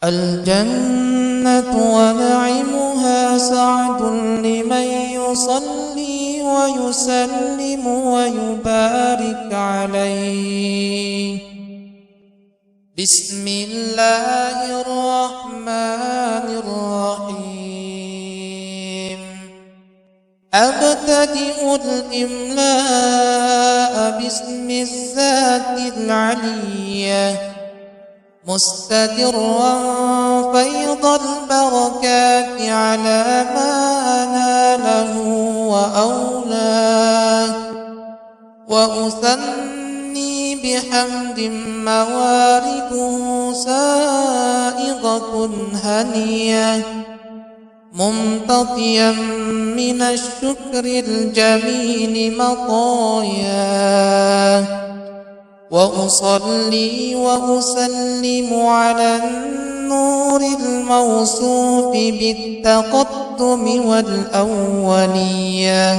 الجنة ونعيمها سعد لمن يصلي ويسلم ويبارك عليه. بسم الله الرحمن الرحيم. أبتدئ الإملاء باسم الذات العلية مستدرا فيض البركات على ما ناله وأولاه، وأثني بحمد موارده سائغة هنية ممتطيا من الشكر الجميل مطاياه، وأصلي وأسلم على النور الموصوف بالتقدم والأولية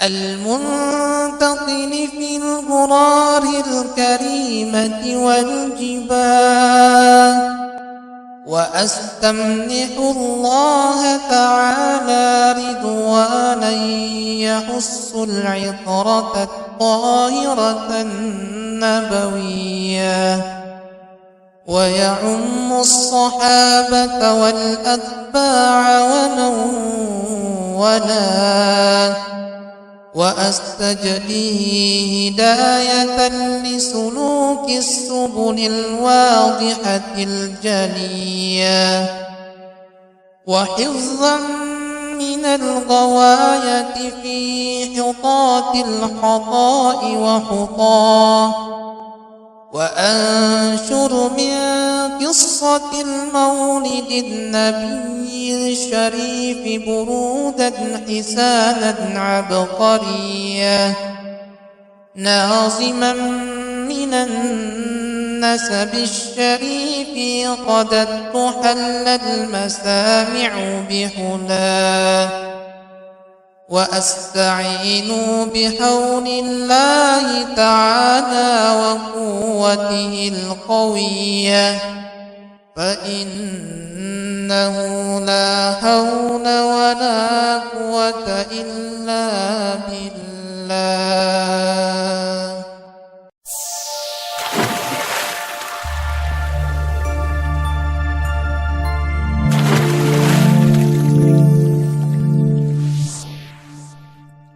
المنتقل في الغرار الكريمة والجبال، وأستمنح الله تعالى رضوانا يحص العطرة الطاهرة النبوية، ويعم الصحابة والأتباع ومن والاه، وأستجليه هداية لسلوك السبل الواضحة الجلية، وحفظا من الغواية في حطاة الحطاء وحطاه، وأنشر من قصة المولد النبي الشريف برودا حسانا عبقريا ناظما من النسب الشريف قد تحل المسامع بحلاه، وأستعين بحول الله تعالى وقوته القوية، فإنه لا حول ولا قوة إلا بالله.